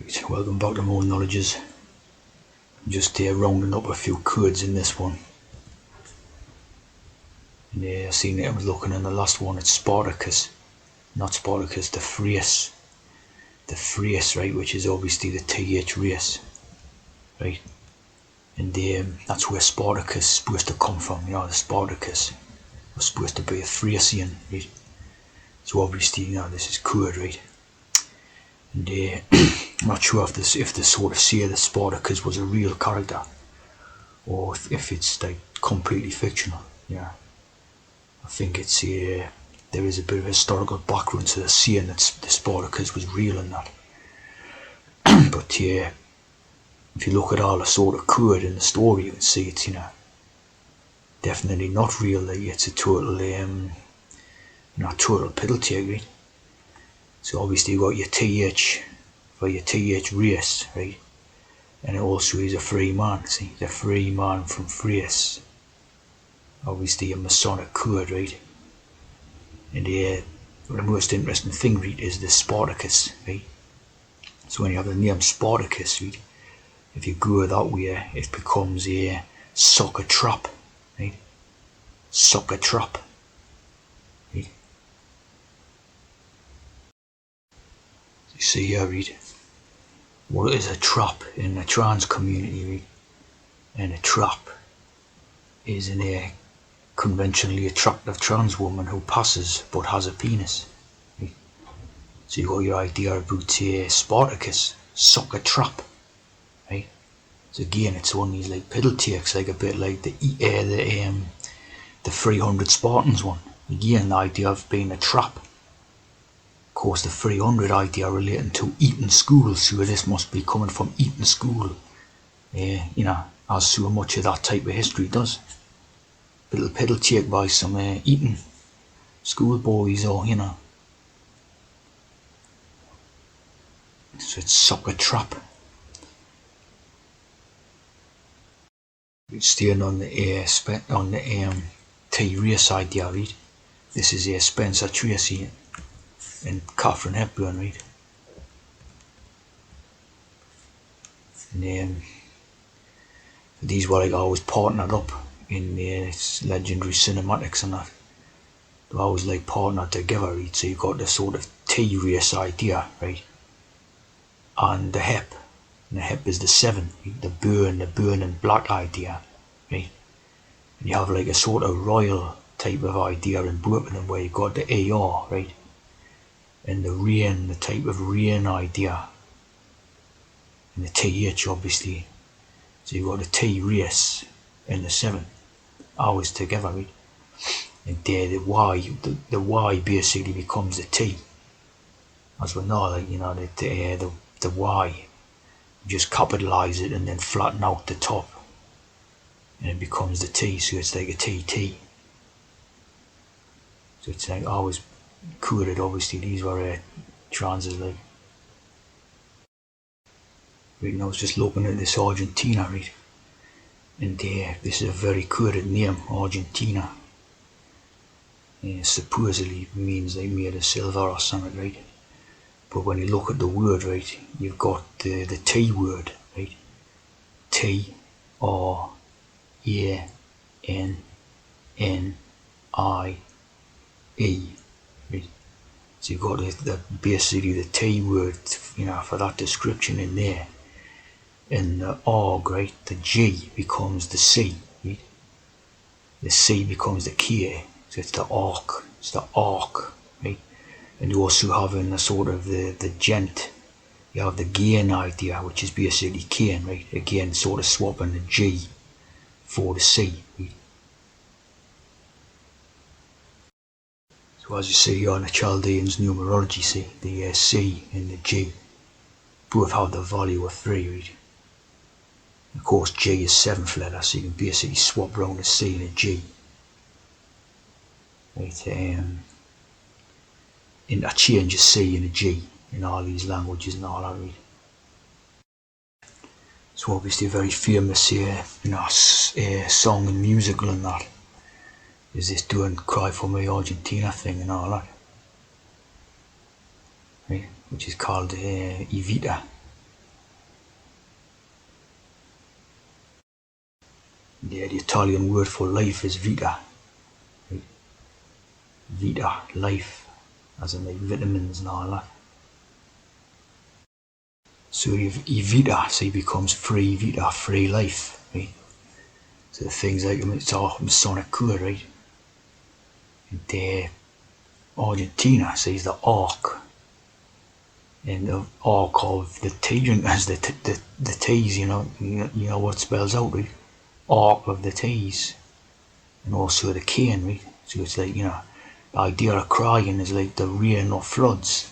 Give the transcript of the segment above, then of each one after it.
Right, welcome back to More Knowledges. I'm just rounding up a few codes in this one. And I seen it, I was looking in the last one, it's Spartacus. Not Spartacus, the phrase. The phrase, right, which is obviously the TH race. Right? And that's where Spartacus is supposed to come from, the Spartacus was supposed to be a Thracian, right? So obviously, this is code, right? And I'm not sure if they sort of say that Spartacus was a real character, or if it's like completely fictional. Yeah, I think it's there is a bit of historical background to the saying that the Spartacus was real and that. But yeah, if you look at all the sort of code in the story, you can see it's definitely not real. Like it's a total total piddle take, right? So obviously you got your TH for your TH race, right? And it also is a free man. See, the free man from Thrace. Obviously a Masonic code, right? And the most interesting thing, right, is the Spartacus, right? So when you have the name Spartacus, right, if you go that way, it becomes a soccer trap, right? Soccer trap, right? You see here, right? What is a trap in the trans community, right? And a trap is in a conventionally attractive trans woman who passes but has a penis. Right? So you got your idea about Spartacus, soccer trap, right? So again, it's one of these like piddle takes, like a bit like the 300 Spartans one. Again, the idea of being a trap. Of course, the 300 idea relating to Eton School, so this must be coming from Eton School. As so much of that type of history does. Little piddle take by some Eton schoolboys, or So it's soccer trap. It's staying on the T race idea, right? This is Spencer Tracy and Catherine Hepburn, right? And these were like always partnered up in legendary cinematics and that. They're always like partnered together, right? So you've got the sort of T race idea, right? And the Hep. And the Hep is the 7, right? The burn and black idea, right? And you have like a sort of royal type of idea in both of them, where you've got the AR, right? And the rain, the type of rain idea. And the TH, obviously. So you've got the T race and the 7, always together, right? And there the Y basically becomes the T. As we know, like, the Y, you just capitalise it and then flatten out the top. And it becomes the T, so it's like a TT. So it's like always coded, obviously, these were transes, like. Right now I was just looking at this Argentina, right? And this is a very coded name, Argentina. Supposedly means they made of silver or something, right? But when you look at the word, right, you've got the T word, right? T R A N N I E, right? So you've got basically the T word, for that description in there. And the R, right, the G becomes the C, right? The C becomes the K, so it's the arc, right? And you also have in the sort of the gent, you have the gain idea, which is basically Cain, right? Again, sort of swapping the G for the C, right? So as you see on the Chaldeans numerology, see, the C and the G both have the value of 3, right? Of course, G is 7th letter, so you can basically swap around the C and the G. Right, interchange a C and a G in all these languages and all that, right? So obviously a very famous song and musical and that is this doing Cry For Me Argentina thing and all that, right? Which is called Evita, Yeah, the Italian word for life is vita. Right? Vita, life, as in like vitamins and all that. So if vita, so he becomes free vita, free life, right? So things like it's all Masonic code, right? The Argentina says the arc, and the arc of the tea drinkers, the teas, you know what it spells out, right? Arc of the teas, and also the cane, right? So it's like, the idea of crying is like the rain or floods,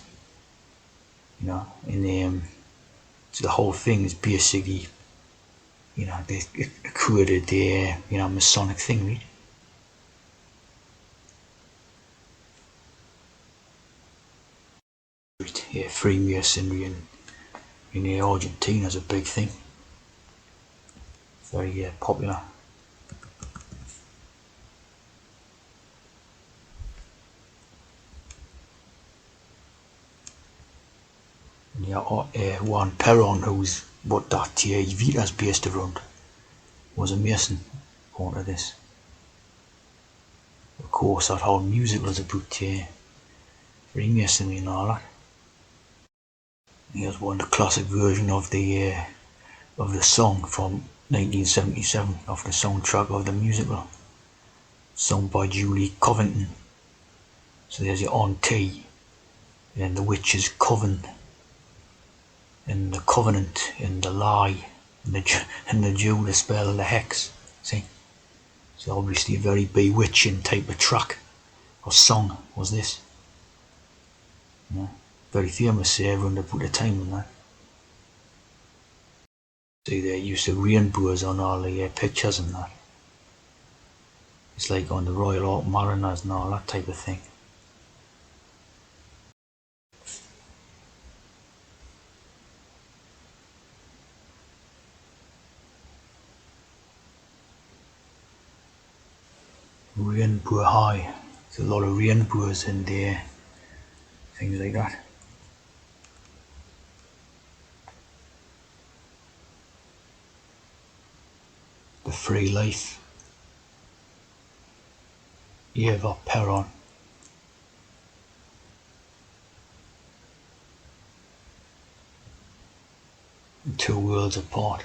and so the whole thing is basically, they created the, Masonic thing, right? Yeah, Freemasonry in Argentina is a big thing. Very popular. And Juan Perón, who's what that Vita's based around, was a Mason, according to this. Of course, that whole music was about Freemasonry and all that. Here's one the classic version of the song from 1977 of the soundtrack of the musical, sung by Julie Covington. So there's your On T, and the witch's coven, and the covenant, and the lie, and the Jew, the spell, and the hex. See? So obviously a very bewitching type of track or song was this. Yeah. Very famous around about the time and that. See, they used the rainbows on all the pictures and that. It's like on the Royal Oak Mariners and all that type of thing. Rainbow High. There's a lot of rainbows in there. Things like that. The Free Life. Eva Peron. Two worlds apart.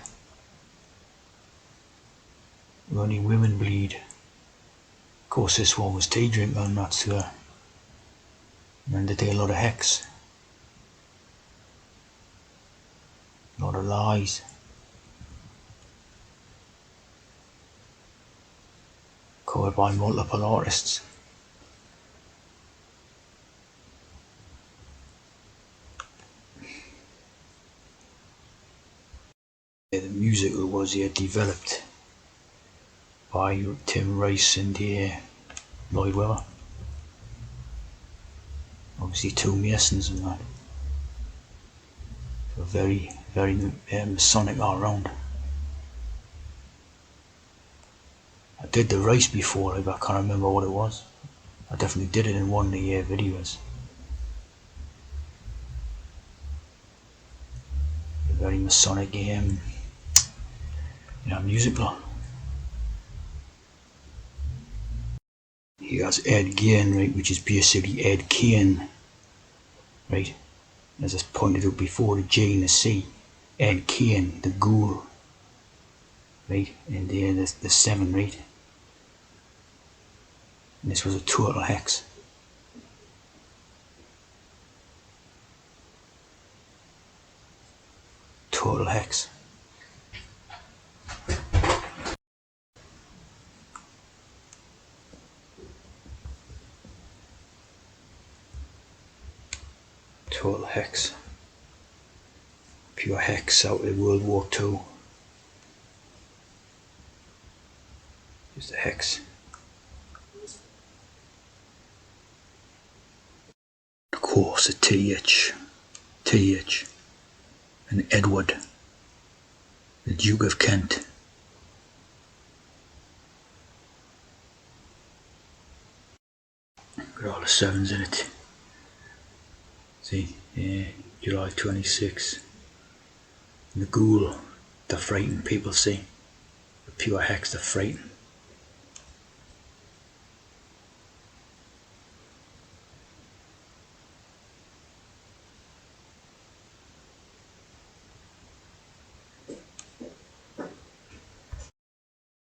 Only women bleed. Of course, this one was tea drinker, and that's and they did a lot of hex, a lot of lies. Covered by multiple artists. The musical was developed by Tim Rice and Lloyd Webber. Obviously, two Masons and that. So very, very Masonic all round. I did the Rice before, but I can't remember what it was. I definitely did it in one of the videos. A very Masonic musical. He has Ed Gein, right, which is basically Ed Kane, right? As I pointed out before, the J and the C. Ed Kane, the ghoul, right? And the 7, right? And this was a total hex. Total hex. Total hex. Pure hex out of World War II. Here's the hex. Of course, a TH, and Edward, the Duke of Kent. Got all the 7s in it. See, July 26. The ghoul, the frightened people see. The pure hex to frighten.